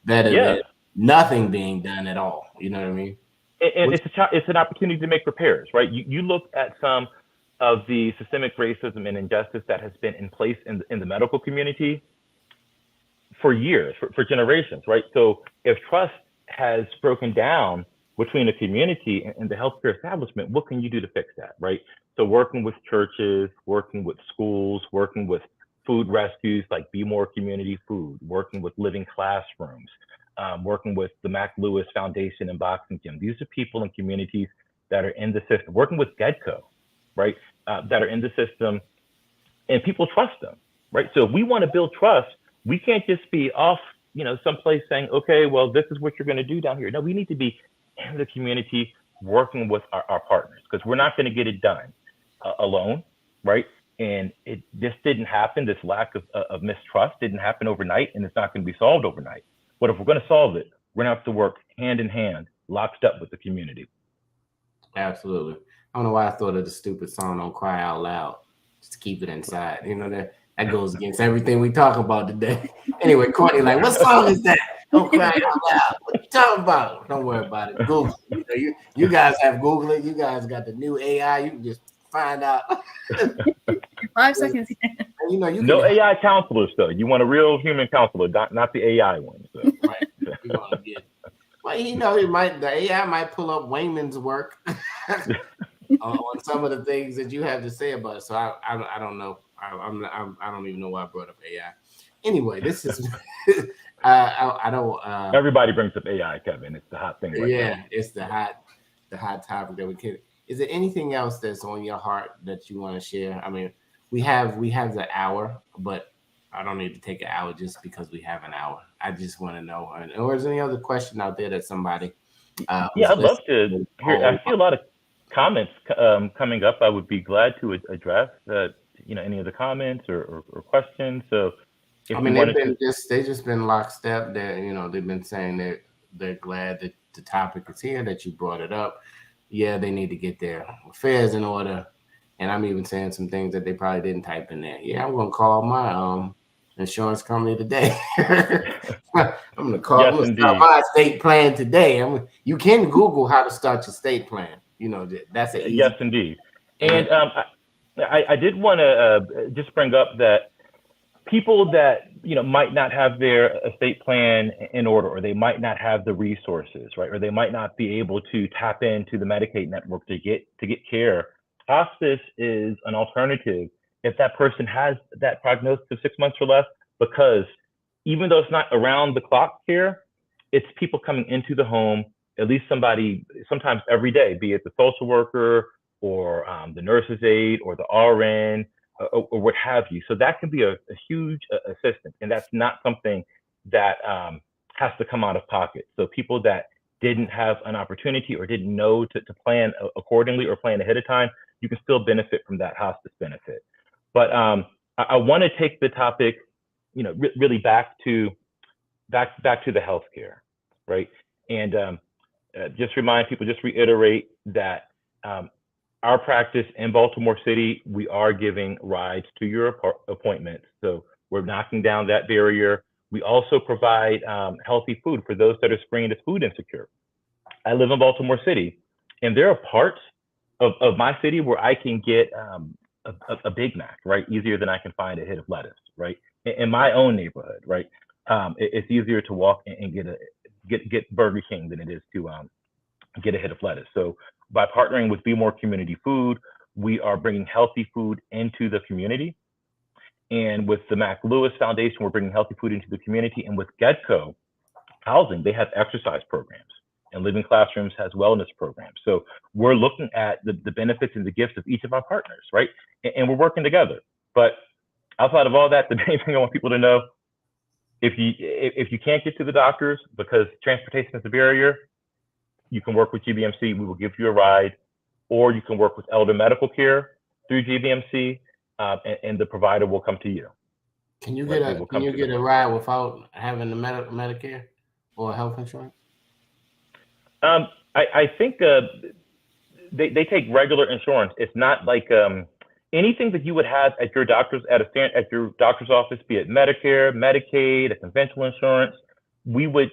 nothing being done at all. You know what I mean? It's an opportunity to make repairs, right? You look at some of the systemic racism and injustice that has been in place in the medical community for years, for generations, right? So if trust has broken down between the community and the healthcare establishment, what can you do to fix that, right? So working with churches, working with schools, working with food rescues like Be More Community Food, working with living classrooms, working with the Mac Lewis Foundation and Boxing Gym. These are people in communities that are in the system, working with GEDCO, right? That are in the system, and people trust them, right? So if we want to build trust, we can't just be off, you know, someplace saying, okay, well, this is what you're going to do down here. No, we need to be in the community working with our partners, because we're not going to get it done alone, right? And it just didn't happen. This lack of mistrust didn't happen overnight, and it's not going to be solved overnight. But if we're going to solve it, we're going to have to work hand in hand, locked up with the community. Absolutely. I don't know why I thought of the stupid song "Don't Cry Out Loud." Just keep it inside. You know, that goes against everything we talk about today. Anyway, Courtney, like, what song is that? Don't cry out loud. What you talking about? Don't worry about it. Google it. You know, you guys have Google it. You guys got the new AI. You can just find out. 5 seconds. You know, you no AI counselors, though. You want a real human counselor, not the AI one. So. Right. You're gonna get, well, you know, the AI might pull up Wayman's work on some of the things that you have to say about it. So I don't know. I don't even know why I brought up AI. Anyway, this is I don't. Everybody brings up AI, Kevin. It's the hot thing right now. It's the hot topic that we can. Is there anything else that's on your heart that you want to share? I mean, we have the hour, but I don't need to take an hour just because we have an hour. I just want to know. Or is there any other question out there that somebody? I'd love to hear. I see a lot of comments coming up. I would be glad to address any of the comments or questions. So, I mean, they just been lockstep. They've been saying they're glad that the topic is here, that you brought it up. Yeah, they need to get their affairs in order. And I'm even saying some things that they probably didn't type in there. Yeah, I'm gonna call my insurance company today. I'm gonna start my estate plan today. You can Google how to start your estate plan. You know, that's it. Yes, indeed. And I did want to just bring up that people that might not have their estate plan in order, or they might not have the resources, right, or they might not be able to tap into the Medicaid network to get care. Hospice is an alternative if that person has that prognosis of 6 months or less, because even though it's not around the clock care, it's people coming into the home, at least somebody, sometimes every day, be it the social worker or the nurse's aide or the RN or what have you. So that can be a huge assistance, and that's not something that has to come out of pocket. So people that didn't have an opportunity or didn't know to plan accordingly or plan ahead of time, you can still benefit from that hospice benefit. But I want to take the topic, really back to the healthcare, right? And just remind people, just reiterate that our practice in Baltimore City, we are giving rides to your appointments. So we're knocking down that barrier. We also provide healthy food for those that are screened as food insecure. I live in Baltimore City, and there are parts of my city where I can get a Big Mac, right, easier than I can find a head of lettuce, right, in my own neighborhood, right. It's easier to walk and get Burger King than it is to get a head of lettuce. So by partnering with Be More Community Food, we are bringing healthy food into the community. And with the Mac Lewis Foundation, we're bringing healthy food into the community. And with GEDCO Housing, they have exercise programs, and Living Classrooms has wellness programs. So we're looking at the benefits and the gifts of each of our partners, right? And we're working together. But Outside of all that, the main thing I want people to know, if you can't get to the doctors because transportation is a barrier, you can work with GBMC. We will give you a ride, or you can work with Elder Medical Care through GBMC, and the provider will come to you. Can you get a ride without having the Medicare or health insurance? I think they take regular insurance. It's not like anything that you would have at your doctor's office, be it Medicare, Medicaid, a conventional insurance. We would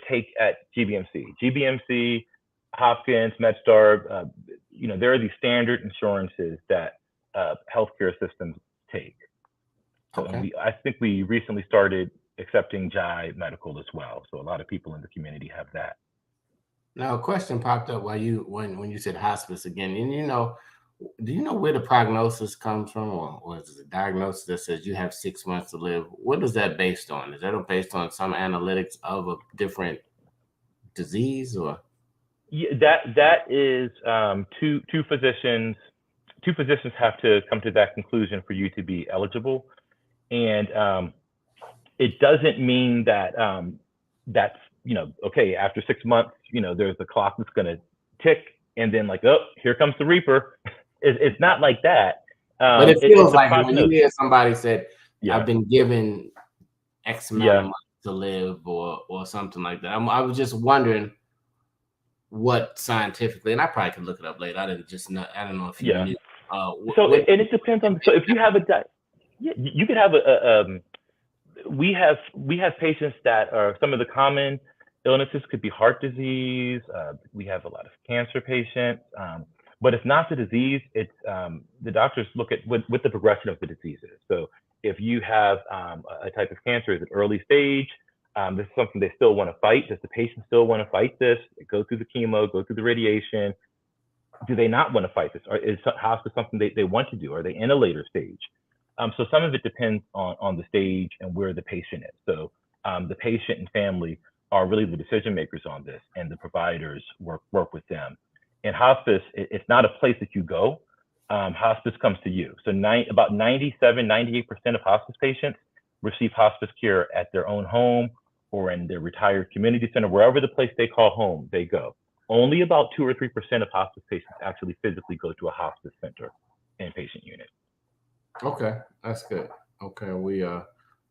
take at GBMC, Hopkins, MedStar. There are these standard insurances that healthcare systems take. So Okay. I think we recently started accepting GI Medical as well. So a lot of people in the community have that. Now, a question popped up when you said hospice again, and do you know where the prognosis comes from, or is it a diagnosis that says you have 6 months to live? What is that based on? Is that based on some analytics of a different disease, or? Yeah, that is two physicians. Two physicians have to come to that conclusion for you to be eligible, and it doesn't mean that that's okay, after 6 months, there's a clock that's going to tick, and then like, oh, here comes the Reaper. It's not like that. But it feels like when you hear somebody said, I've been given X amount of months to live, or something like that. I was just wondering what scientifically, and I probably could look it up later. I don't know if you knew. And it depends on. So if you have you could have we have patients that are, some of the common illnesses could be heart disease. We have a lot of cancer patients, but it's not the disease. It's the doctors look at what the progression of the disease is. So if you have a type of cancer, is it early stage? This is something they still want to fight. Does the patient still want to fight this? Go through the chemo, go through the radiation. Do they not want to fight this? Or is hospice something they want to do? Are they in a later stage? So some of it depends on the stage and where the patient is. So the patient and family are really the decision makers on this, and the providers work with them. In hospice, it's not a place that you go. Hospice comes to you. So about 97, 98% of hospice patients receive hospice care at their own home or in their retired community center, wherever the place they call home, they go. Only about 2 or 3% of hospice patients actually physically go to a hospice center inpatient unit. Okay, that's good. Okay,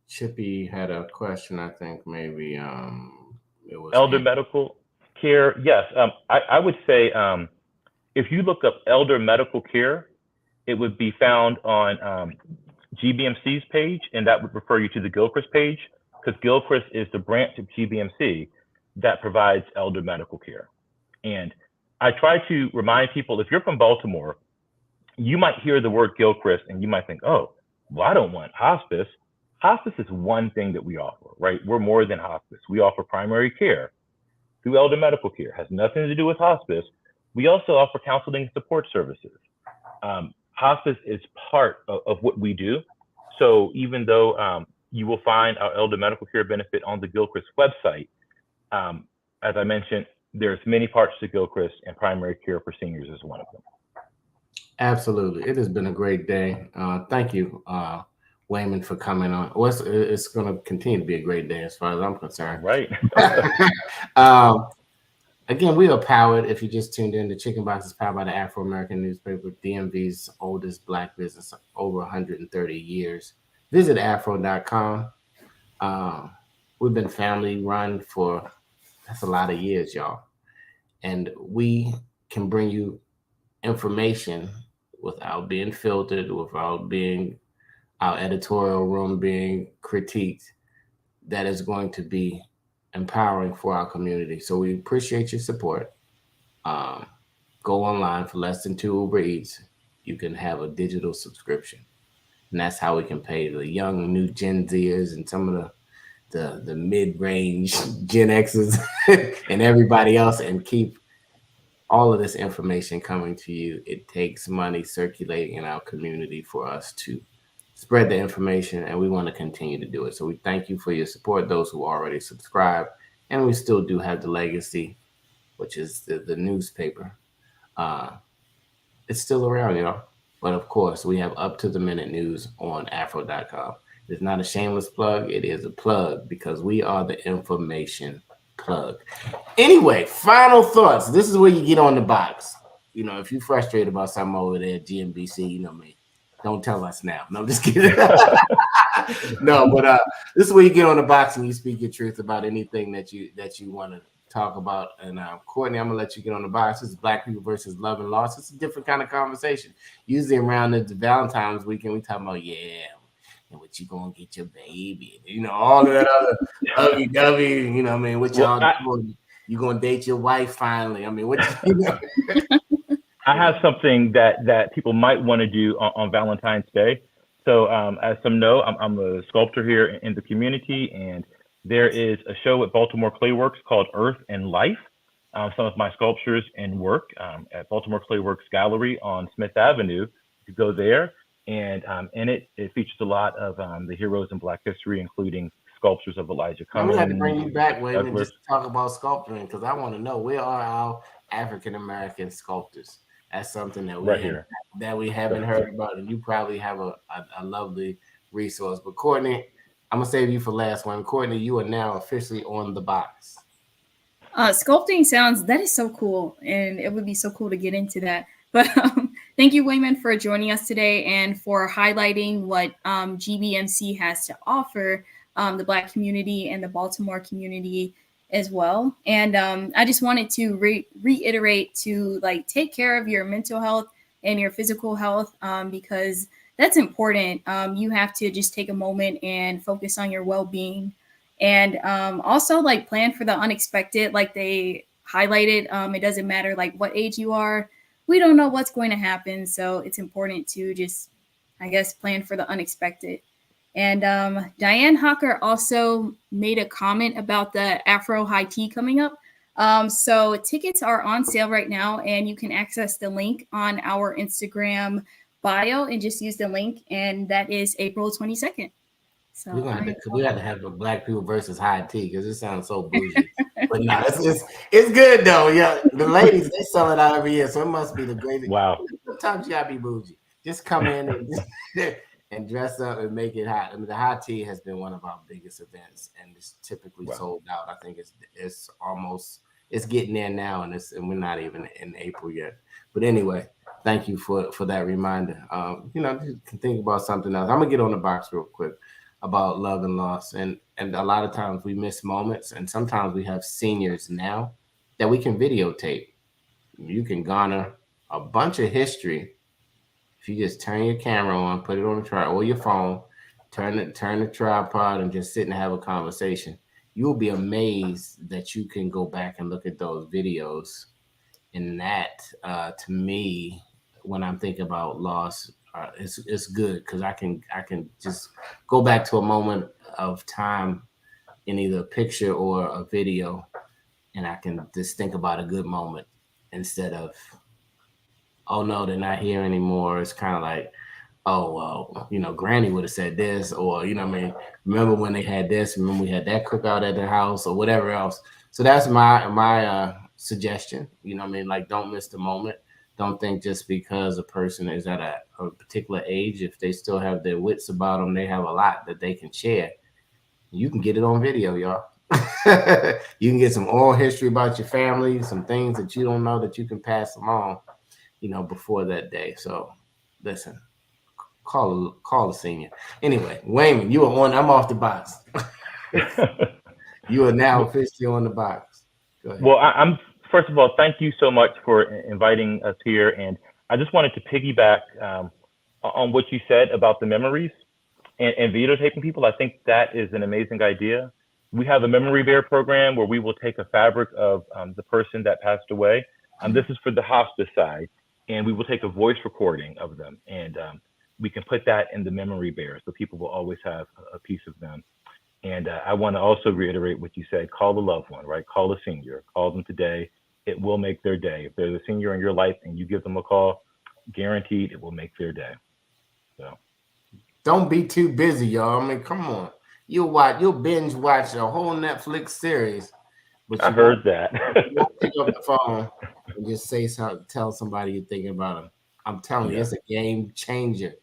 Chippy had a question. I think maybe it was Elder Medical Care. Yes, I would say if you look up Elder Medical Care, it would be found on GBMC's page, and that would refer you to the Gilchrist page, because Gilchrist is the branch of GBMC that provides elder medical care. And I try to remind people, if you're from Baltimore, you might hear the word Gilchrist and you might think, oh, well, I don't want hospice. Hospice is one thing that we offer, right? We're more than hospice. We offer primary care through elder medical care. It has nothing to do with hospice. We also offer counseling and support services. Hospice is part of what we do. So even though you will find our elder medical care benefit on the Gilchrist website, as I mentioned, there's many parts to Gilchrist, and primary care for seniors is one of them. Absolutely. It has been a great day. Thank you, Wayman, for coming on. It's going to continue to be a great day as far as I'm concerned. Right. Again, we are powered. If you just tuned in, the Chicken Box is powered by the Afro-American newspaper, DMV's oldest Black business, over 130 years. Visit afro.com. We've been family run for, that's a lot of years, y'all. And we can bring you information without being filtered, without being our editorial room being critiqued, that is going to be empowering for our community. So we appreciate your support. Go online for less than $2 Uber Eats. You can have a digital subscription. And that's how we can pay the young new Gen Zers and some of the mid-range Gen X's and everybody else, and keep all of this information coming to you. It takes money circulating in our community for us to spread the information, and we want to continue to do it. So we thank you for your support, those who already subscribe. And we still do have the Legacy, which is the newspaper. It's still around, y'all. But of course, we have up to the minute news on afro.com. It's not a shameless plug, it is a plug because we are the information plug. Anyway, final thoughts. This is where you get on the box. If you're frustrated about something over there at GMBC, you know me. Don't tell us now. No, I'm just kidding. No, but this is where you get on the box and you speak your truth about anything that you want to talk about. And Courtney, I'm gonna let you get on the box. This is Black people versus love and loss. It's a different kind of conversation. Usually around the Valentine's weekend, we talk about and what you gonna get your baby, all of that other lovey-dovey, what I mean, what y'all doing? You gonna date your wife finally? I mean, what I have something that people might want to do on Valentine's Day. So as some know, I'm a sculptor here in the community, and there is a show at Baltimore Clayworks called Earth and Life. Some of my sculptures and work at Baltimore Clayworks Gallery on Smith Avenue. You go there, and in it features a lot of the heroes in Black history, including sculptures of Elijah Cummings. I'm going to bring you back, Wayman, just to talk about sculpturing, because I want to know, where are our African-American sculptors? That's something that we haven't heard about, and you probably have a lovely resource. But Courtney, I'm gonna save you for last one. Courtney, you are now officially on the box. Sculpting that is so cool, and it would be so cool to get into that. But thank you, Wayman, for joining us today and for highlighting what GBMC has to offer the Black community and the Baltimore community as well. And I just wanted to reiterate to take care of your mental health and your physical health because that's important. You have to just take a moment and focus on your well-being, and also plan for the unexpected. Like they highlighted, it doesn't matter what age you are. We don't know what's going to happen, so it's important to just, I guess, plan for the unexpected. And Diane Hawker also made a comment about the Afro High Tea coming up. So tickets are on sale right now, and you can access the link on our Instagram bio and just use the link. And that is April 22nd. So we got to have the Black people versus high tea because it sounds so bougie. But no, it's good though. Yeah, the ladies, they sell it out every year, so it must be the greatest. Wow. Sometimes you gotta be bougie. Just come in and dress up and make it hot. I mean, the hot tea has been one of our biggest events, and it's typically sold out. I think it's getting there now, and we're not even in April yet. But anyway, thank you for that reminder. You can think about something else. I'm gonna get on the box real quick about love and loss, and a lot of times we miss moments, and sometimes we have seniors now that we can videotape. You can garner a bunch of history if you just turn your camera on, put it on the tripod or your phone, turn the tripod, and just sit and have a conversation. You'll be amazed that you can go back and look at those videos. And that, to me, when I'm thinking about loss, it's good because I can just go back to a moment of time in either a picture or a video, and I can just think about a good moment instead of, oh no, they're not here anymore. It's kind of like, oh well, Granny would have said this, or remember when they had this, remember we had that cookout at their house or whatever else. So that's my suggestion. Don't miss the moment. Don't think just because a person is at a particular age, if they still have their wits about them, they have a lot that they can share. You can get it on video, y'all. You can get some oral history about your family, some things that you don't know that you can pass along, before that day. So listen, call a senior. Anyway, Wayman, you are on. I'm off the box. You are now officially on the box. Go ahead. Well, first of all, thank you so much for inviting us here. And I just wanted to piggyback on what you said about the memories and videotaping people. I think that is an amazing idea. We have a memory bear program where we will take a fabric of the person that passed away. This is for the hospice side. And we will take a voice recording of them. And we can put that in the memory bear so people will always have a piece of them. And I want to also reiterate what you said, call a loved one, right? Call a senior, call them today. It will make their day. If there's a senior in your life and you give them a call, guaranteed it will make their day. So don't be too busy, y'all. I mean, come on. You'll binge watch a whole Netflix series. But I heard that. You won't pick up the phone and just tell somebody you're thinking about them. I'm telling you, Yeah. it's a game changer.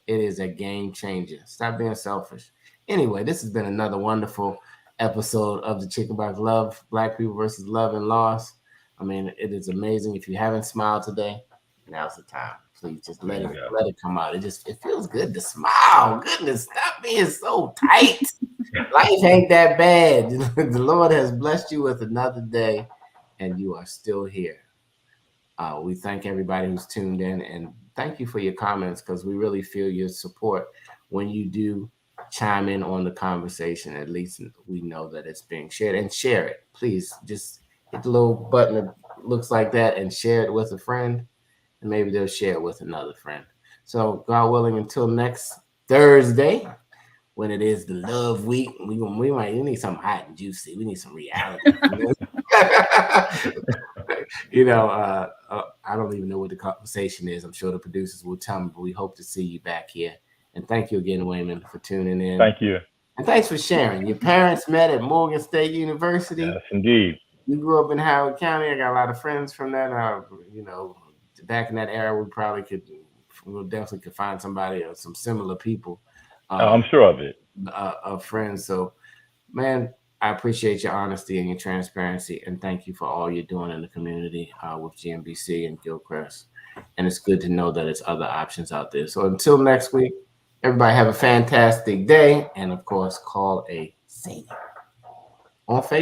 It is a game changer. Stop being selfish. Anyway, this has been another wonderful episode of the Chicken Box Love, Black People versus Love and Loss. I mean, it is amazing. If you haven't smiled today, now's the time. Please just let it come out. It feels good to smile. Goodness, stop being so tight. Life ain't that bad. The Lord has blessed you with another day, and you are still here. We thank everybody who's tuned in, and thank you for your comments, because we really feel your support when you do chime in on the conversation. At least we know that it's being shared, and share it. Please just hit the little button that looks like that and share it with a friend, and maybe they'll share it with another friend. So God willing, until next Thursday, when it is the love week, we need something hot and juicy. We need some reality. I don't even know what the conversation is. I'm sure the producers will tell me, but we hope to see you back here. And thank you again, Wayman, for tuning in. Thank you. And thanks for sharing. Your parents met at Morgan State University. Yes, indeed. You grew up in Howard County. I got a lot of friends from that. Back in that era, we definitely could find somebody or some similar people. I'm sure of it. Of friends. So, man, I appreciate your honesty and your transparency, and thank you for all you're doing in the community with GMBC and Gilchrist. And it's good to know that there's other options out there. So until next week, everybody have a fantastic day, and of course, call a senior on Facebook.